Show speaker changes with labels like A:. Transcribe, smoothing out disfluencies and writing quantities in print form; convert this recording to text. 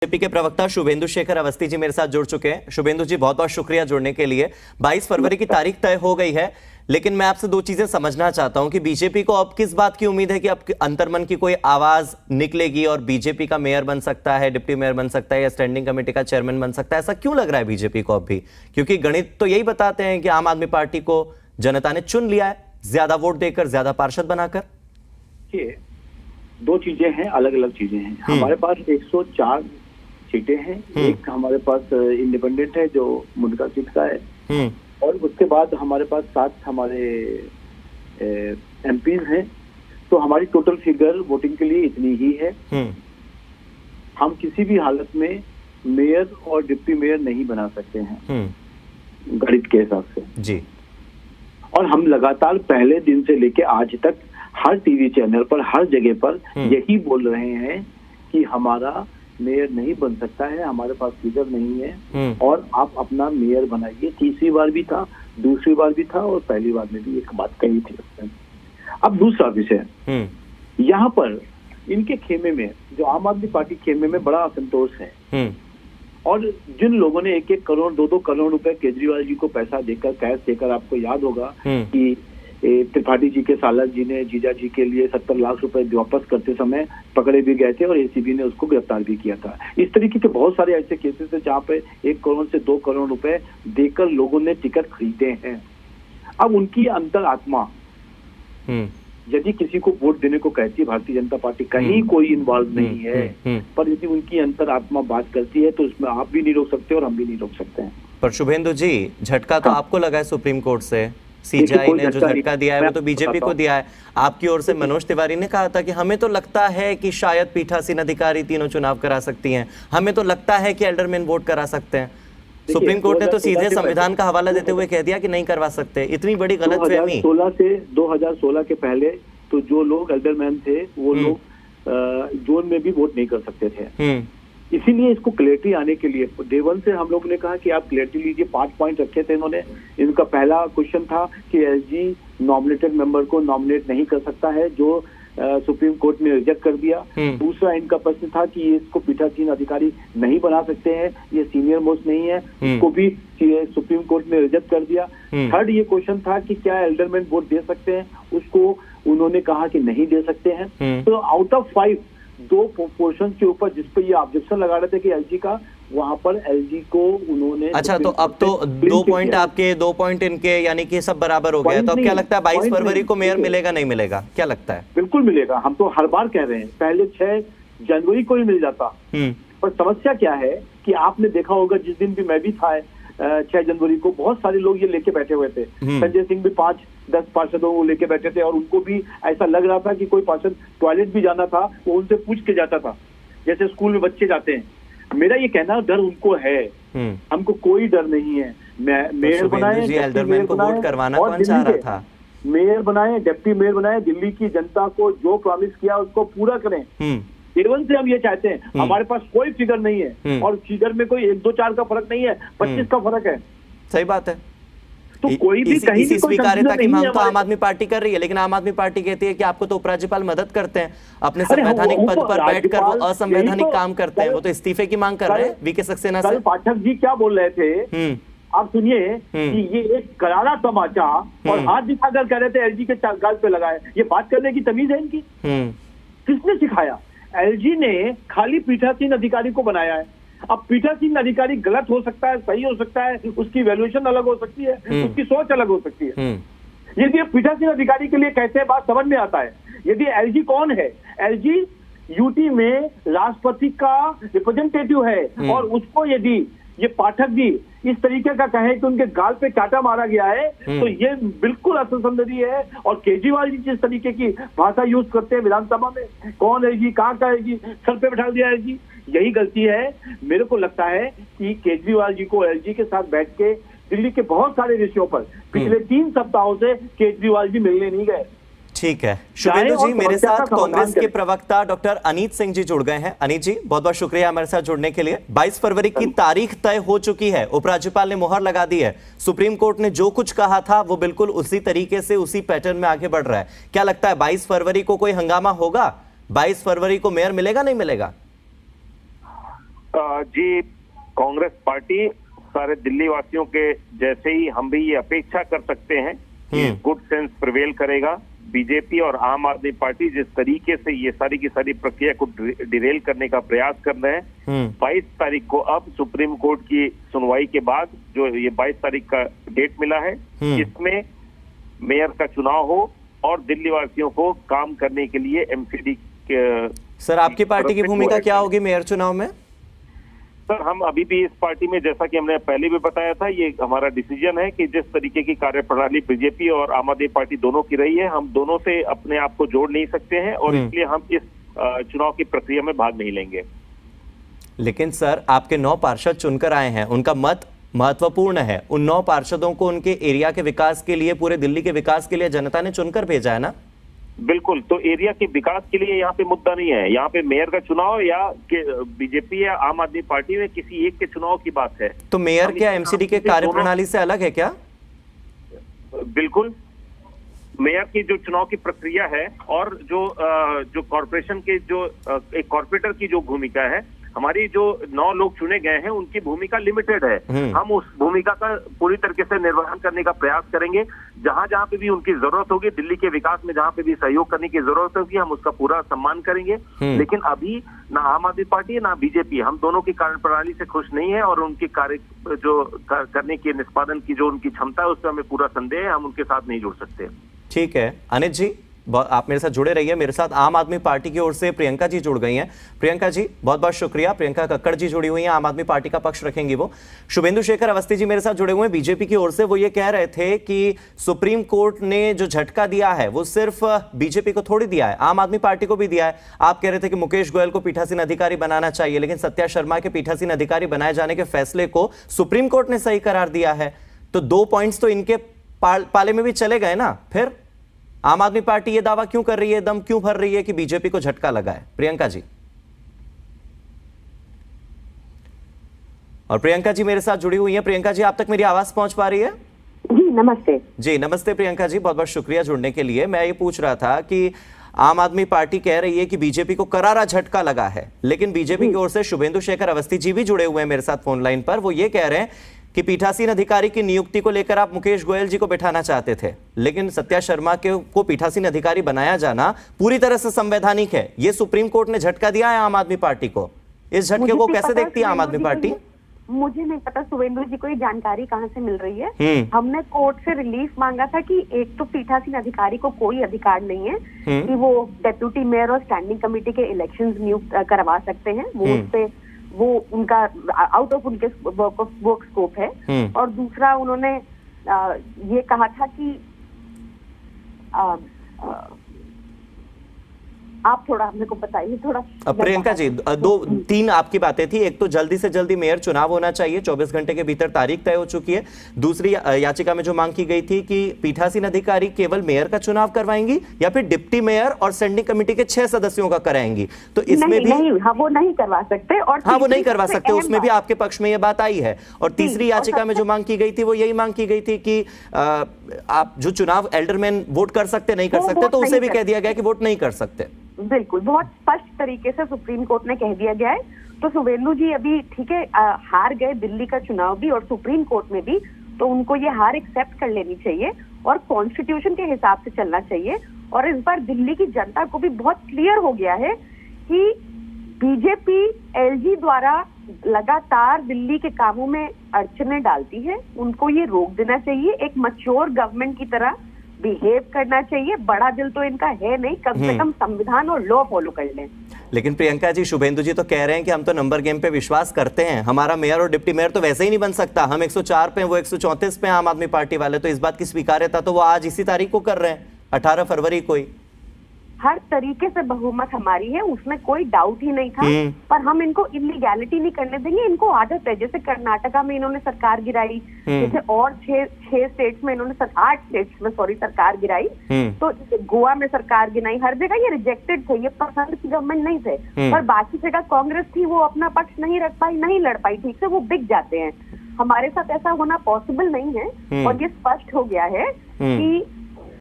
A: BJP के प्रवक्ता शुभेंदु शेखर अवस्थी जी मेरे साथ जुड़ चुके हैं। शुभेंदु जी बहुत बहुत शुक्रिया जुड़ने के लिए। 22 फरवरी की तारीख तय हो गई है, लेकिन मैं आपसे दो चीजें समझना चाहता हूं कि बीजेपी को अब किस बात की उम्मीद है कि अब अंतर्मन की कोई आवाज निकलेगी और बीजेपी का मेयर बन सकता है, डिप्टी मेयर बन सकता है या स्टैंडिंग कमेटी का चेयरमैन बन सकता है। ऐसा क्यों लग रहा है बीजेपी को अब भी? क्योंकि गणित तो यही बताते हैं कि आम आदमी पार्टी को जनता ने चुन लिया है, ज्यादा वोट देकर, ज्यादा पार्षद बनाकर।
B: दो चीजें हैं, अलग अलग चीजें हैं। हमारे पास 104 सीटें हैं, एक हमारे पास इंडिपेंडेंट है जो मुनका सीट का है, और उसके बाद हमारे पास 7 हमारे एमपीज हैं। तो हमारी टोटल फिगर वोटिंग के लिए इतनी ही है। हम किसी भी हालत में मेयर और डिप्टी मेयर नहीं बना सकते हैं गणित के हिसाब से
A: जी।
B: और हम लगातार पहले दिन से लेके आज तक हर टीवी चैनल पर, हर जगह पर यही बोल रहे हैं कि हमारा मेयर नहीं बन सकता है, हमारे पास फिगर नहीं है और आप अपना मेयर बनाइए। तीसरी बार भी था, दूसरी बार भी था और पहली बार में भी एक बात कही थी उसने। अब दूसरा विषय, यहाँ पर इनके खेमे में, जो आम आदमी पार्टी खेमे में बड़ा असंतोष है और जिन लोगों ने 1-1 करोड़ 2-2 करोड़ रुपए केजरीवाल जी को पैसा देकर, कैश देकर, आपको याद होगा कि त्रिपाठी जी के साला जी ने जीजा जी के लिए 70 लाख रुपए वापस करते समय पकड़े भी गए थे और एसीबी ने उसको गिरफ्तार भी किया था। इस तरीके के बहुत सारे ऐसे केसेस हैं जहाँ पे 1 करोड़ से 2 करोड़ रुपए देकर लोगों ने टिकट खरीदे हैं। अब उनकी अंतरात्मा यदि किसी को वोट देने को कहती है भारतीय जनता पार्टी, कहीं कोई इन्वॉल्व नहीं है, पर यदि उनकी अंतरात्मा बात करती है तो उसमें आप भी नहीं रोक सकते और हम भी नहीं रोक सकते हैं।
A: पर शुभेंदु जी, झटका तो आपको लगा है सुप्रीम कोर्ट से। सीजीआई ने जो झटका दिया है वो तो बीजेपी को दिया है। आपकी ओर से मनोज तिवारी ने कहा था कि हमें तो लगता है कि शायद पीठासीन अधिकारी तीनों चुनाव करा सकती हैं, हमें तो लगता है कि एल्डरमैन वोट करा सकते हैं। सुप्रीम कोर्ट ने तो सीधे संविधान का हवाला देते हुए कह दिया कि नहीं करवा सकते। इतनी बड़ी गलतफहमी।
B: 2016 के पहले तो जो लोग एल्डरमैन थे वो लोग जोन में भी वोट नहीं कर सकते थे। इसीलिए इसको क्लैरिटी आने के लिए डे 1 से हम लोग ने कहा कि आप क्लैरिटी लीजिए। 5 पॉइंट रखे थे इन्होंने। इनका पहला क्वेश्चन था कि एसजी नॉमिनेटेड मेंबर को नॉमिनेट नहीं कर सकता है, जो सुप्रीम कोर्ट ने रिजेक्ट कर दिया। दूसरा इनका प्रश्न था कि इसको पीठासीन अधिकारी नहीं बना सकते हैं, ये सीनियर मोस्ट नहीं है, इसको भी सुप्रीम कोर्ट ने रिजेक्ट कर दिया। थर्ड ये क्वेश्चन था कि क्या एल्डरमैन वोट दे सकते हैं, उसको उन्होंने कहा कि नहीं दे सकते हैं। तो आउट ऑफ 5 2 पोर्शन के ऊपर जिस पे ये ऑब्जेक्शन लगा रहे थे कि एलजी का, वहां पर एलजी को उन्होंने।
A: अच्छा, तो अब तो 2 पॉइंट आपके, 2 पॉइंट इनके, यानी कि सब बराबर हो गया। तो अब क्या लगता है 22 फरवरी को मेयर मिलेगा, नहीं मिलेगा? क्या लगता है?
B: बिल्कुल मिलेगा। हम तो हर बार कह रहे हैं, पहले 6 जनवरी को ही मिल जाता। पर समस्या क्या है कि आपने देखा होगा, जिस दिन भी मैं भी था 6 जनवरी को, बहुत सारे लोग ये लेके बैठे हुए थे। संजय सिंह भी 5-10 पार्षदों को लेके बैठे थे और उनको भी ऐसा लग रहा था कि कोई पार्षद टॉयलेट भी जाना था वो उनसे पूछ के जाता था, जैसे स्कूल में बच्चे जाते हैं। मेरा ये कहना, डर उनको है, हमको कोई डर नहीं है। मेयर बनाए,
A: एल्डरमैन को वोट करवाना कौन चाह रहा था?
B: मेयर बनाए, डिप्टी मेयर बनाए, दिल्ली की जनता को जो प्रॉमिस किया उसको पूरा करें। केवल से हम ये चाहते हैं। हमारे पास कोई फिगर नहीं है और फिगर में कोई 1-2-4 का फर्क नहीं है, 25 का फर्क है।
A: सही बात है।
B: तो कोई भी कहीं
A: इसी स्वीकार्यता की मांग तो आम आदमी पार्टी कर रही है, लेकिन आम आदमी पार्टी कहती है कि आपको तो उपराज्यपाल मदद करते हैं, अपने संवैधानिक पद पर बैठकर वो असंवैधानिक काम करते हैं, वो तो इस्तीफे की मांग कर रहे हैं वीके सक्सेना से।
B: पाठक जी क्या बोल रहे थे, आप सुनिए कि ये एक करारा तमाचा और हाथ दिखाकर कह रहे थे एलजी के गाल पे लगाए। ये बात करने की तमीज है इनकी? किसने सिखाया? एलजी ने खाली पीठासीन अधिकारी को बनाया है। अब पीठासीन अधिकारी गलत हो सकता है, सही हो सकता है, उसकी वैल्यूएशन अलग हो सकती है, उसकी सोच अलग हो सकती है। यदि पीठासीन अधिकारी के लिए कहते हैं, बात समझ में आता है। यदि एलजी कौन है? एलजी यूटी में राष्ट्रपति का रिप्रेजेंटेटिव है और उसको यदि ये पाठक जी इस तरीके का कहे कि उनके गाल पे कांटा मारा गया है, तो ये बिल्कुल असंसदनीय है। और केजरीवाल जी जिस तरीके की भाषा यूज करते हैं विधानसभा में, कौन है जी, कहाँ का है जी, सर पे बैठा दिया है जी, यही गलती है। मेरे को लगता है कि केजरीवाल जी को एलजी के साथ बैठ के दिल्ली के बहुत सारे विषयों पर पिछले 3 सप्ताहों से केजरीवाल जी मिलने नहीं गए।
A: ठीक है शुभेंदु जी, मेरे साथ कांग्रेस के प्रवक्ता डॉक्टर अनीत सिंह जी जुड़ गए हैं। अनीत जी बहुत बहुत शुक्रिया हमारे साथ जुड़ने के लिए। 22 फरवरी की तारीख तय हो चुकी है, उपराज्यपाल ने मुहर लगा दी है, सुप्रीम कोर्ट ने जो कुछ कहा था वो बिल्कुल उसी तरीके से, उसी पैटर्न में आगे बढ़ रहा है। क्या लगता है 22 फरवरी को कोई हंगामा होगा? 22 फरवरी को मेयर मिलेगा, नहीं मिलेगा?
C: जी, कांग्रेस पार्टी सारे दिल्ली वासियों के जैसे ही हम भी ये अपेक्षा कर सकते हैं कि गुड सेंस प्रिवेल करेगा। बीजेपी और आम आदमी पार्टी जिस तरीके से ये सारी की सारी प्रक्रिया को डिरेल करने का प्रयास कर रहे हैं, 22 तारीख को अब सुप्रीम कोर्ट की सुनवाई के बाद जो ये 22 तारीख का डेट मिला है, इसमें मेयर का चुनाव हो और दिल्ली वासियों को काम करने के लिए एमसीडी के।
A: सर, आपकी पार्टी की भूमिका क्या होगी मेयर चुनाव में?
C: सर, हम अभी भी इस पार्टी में, जैसा कि हमने पहले भी बताया था, ये हमारा डिसीजन है कि जिस तरीके की कार्यप्रणाली बीजेपी और आम आदमी पार्टी दोनों की रही है, हम दोनों से अपने आप को जोड़ नहीं सकते हैं और इसलिए हम इस चुनाव की प्रक्रिया में भाग नहीं लेंगे।
A: लेकिन सर, आपके 9 पार्षद चुनकर आए हैं, उनका मत महत्वपूर्ण है। उन 9 पार्षदों को उनके एरिया के विकास के लिए, पूरे दिल्ली के विकास के लिए जनता ने चुनकर भेजा है ना?
C: बिल्कुल, तो एरिया के विकास के लिए यहाँ पे मुद्दा नहीं है। यहाँ पे मेयर का चुनाव या बीजेपी या आम आदमी पार्टी में किसी एक के चुनाव की बात है।
A: तो मेयर क्या एमसीडी के कार्यप्रणाली से अलग है क्या?
C: बिल्कुल, मेयर की जो चुनाव की प्रक्रिया है और जो कॉर्पोरेशन के जो एक कॉर्पोरेटर की जो भूमिका है, हमारी जो 9 लोग चुने गए हैं उनकी भूमिका लिमिटेड है। हम उस भूमिका का पूरी तरीके से निर्वहन करने का प्रयास करेंगे। जहां जहां पे भी उनकी जरूरत होगी, दिल्ली के विकास में जहां पे भी सहयोग करने की जरूरत होगी, हम उसका पूरा सम्मान करेंगे। लेकिन अभी ना आम आदमी पार्टी ना बीजेपी, हम दोनों की कार्यप्रणाली से खुश नहीं है और उनके कार्य जो करने के निष्पादन की जो उनकी क्षमता है उससे हमें पूरा संदेह है, हम उनके साथ नहीं जुड़ सकते।
A: ठीक है अनित जी, आप मेरे साथ जुड़े रहिए। मेरे साथ आम आदमी पार्टी की ओर से प्रियंका जी जुड़ गई हैं। प्रियंका जी, बहुत बहुत शुक्रिया। प्रियंका कक्कड़ जी जुड़ी हुई हैं, आम आदमी पार्टी का पक्ष रखेंगी वो। शुभेंदु शेखर अवस्थी जी मेरे साथ जुड़े हुए हैं बीजेपी की ओर से। वो ये कह रहे थे कि सुप्रीम कोर्ट ने जो झटका दिया है वो सिर्फ बीजेपी को थोड़ी दिया है, आम आदमी पार्टी को भी दिया है। आप कह रहे थे कि मुकेश गोयल को पीठासीन अधिकारी बनाना चाहिए, लेकिन सत्या शर्मा के पीठासीन अधिकारी बनाए जाने के फैसले को सुप्रीम कोर्ट ने सही करार दिया है। तो 2 पॉइंट्स तो इनके पाले में भी चले गए ना। फिर आम आदमी पार्टी ये दावा क्यों कर रही है, दम क्यों भर रही है कि बीजेपी को झटका लगा है? प्रियंका जी। और प्रियंका जी मेरे साथ जुड़ी हुई हैं। प्रियंका जी, आप तक मेरी आवाज पहुंच पा रही है?
D: जी नमस्ते।
A: जी नमस्ते प्रियंका जी, बहुत बहुत शुक्रिया जुड़ने के लिए। मैं ये पूछ रहा था कि आम आदमी पार्टी कह रही है कि बीजेपी को करारा झटका लगा है, लेकिन बीजेपी की ओर से शुभेंदु शेखर अवस्थी जी भी जुड़े हुए हैं मेरे साथ फोन लाइन पर। वो ये कह रहे हैं कि पीठासीन अधिकारी की नियुक्ति को लेकर आप मुकेश गोयल जी को बिठाना चाहते थे, लेकिन सत्या शर्मा को पीठासीन अधिकारी बनाया जाना पूरी तरह से संवैधानिक है। ये सुप्रीम कोर्ट ने झटका दिया है आम आदमी पार्टी को। इस झटके को कैसे देखती है आम आदमी पार्टी?
D: मुझे नहीं पता शुभेंदु जी को ये जानकारी कहाँ से मिल रही है। हमने कोर्ट से रिलीफ मांगा था कि एक तो पीठासीन अधिकारी को कोई अधिकार नहीं है कि वो डेप्यूटी मेयर और स्टैंडिंग कमेटी के इलेक्शंस नियुक्त करवा सकते हैं। वो उससे वो उनका आउट ऑफ उनके वर्क स्कोप है। और दूसरा उन्होंने ये कहा था कि आप थोड़ा मेरे को बताइए थोड़ा।
A: प्रियंका जी, 2-3 आपकी बातें थी। एक तो जल्दी से जल्दी मेयर चुनाव होना चाहिए, 24 घंटे के भीतर तारीख तय हो चुकी है। दूसरी याचिका में जो मांग की गई थी कि पीठासीन अधिकारी केवल मेयर का चुनाव करवाएंगी या फिर डिप्टी मेयर और स्टैंडिंग कमेटी के 6 सदस्यों का कराएंगी। तो इसमें भी
D: वो नहीं करवा सकते। और
A: हाँ, वो नहीं करवा सकते, उसमें भी आपके पक्ष में ये बात आई है। और तीसरी याचिका में जो मांग की गई थी वो यही मांग की गई थी कि आप जो चुनाव एल्डरमैन वोट कर सकते नहीं कर सकते, तो उसे भी कह दिया गया कि वोट नहीं कर सकते।
D: बिल्कुल, बहुत स्पष्ट तरीके से सुप्रीम कोर्ट ने कह दिया गया है। तो शुभेंदु जी अभी ठीक है हार गए दिल्ली का चुनाव भी और सुप्रीम कोर्ट में भी, तो उनको ये हार एक्सेप्ट कर लेनी चाहिए और कॉन्स्टिट्यूशन के हिसाब से चलना चाहिए। और इस बार दिल्ली की जनता को भी बहुत क्लियर हो गया है कि बीजेपी एलजी द्वारा लगातार दिल्ली के कामों में अड़चने डालती है, उनको ये रोक देना चाहिए। एक मैच्योर गवर्नमेंट की तरह बिहेव करना चाहिए। बड़ा दिल तो इनका है नहीं, कम से कम संविधान और लॉ फॉलो कर लें।
A: लेकिन प्रियंका जी, शुभेंदु जी तो कह रहे हैं कि हम तो नंबर गेम पे विश्वास करते हैं, हमारा मेयर और डिप्टी मेयर तो वैसे ही नहीं बन सकता। हम 104 पे, वो 134 पे आम आदमी पार्टी वाले। तो इस बात की स्वीकार्यता तो वो आज इसी तारीख को कर रहे हैं, 18 फरवरी को ही।
D: हर तरीके से बहुमत हमारी है, उसमें कोई डाउट ही नहीं था। पर हम इनको इलीगैलिटी नहीं करने देंगे। इनको आदत है, जैसे कर्नाटका में इन्होंने सरकार गिराई, जैसे और 6 स्टेट्स में इन्होंने 8 स्टेट्स में सरकार गिराई, तो गोवा में सरकार गिराई। हर जगह ये रिजेक्टेड थे, ये पसंद की गवर्नमेंट नहीं थे। पर बाकी जगह कांग्रेस थी, वो अपना पक्ष नहीं रख पाई, नहीं लड़ पाई ठीक से, वो बिक जाते हैं। हमारे साथ ऐसा होना पॉसिबल नहीं है। और ये स्पष्ट हो गया है कि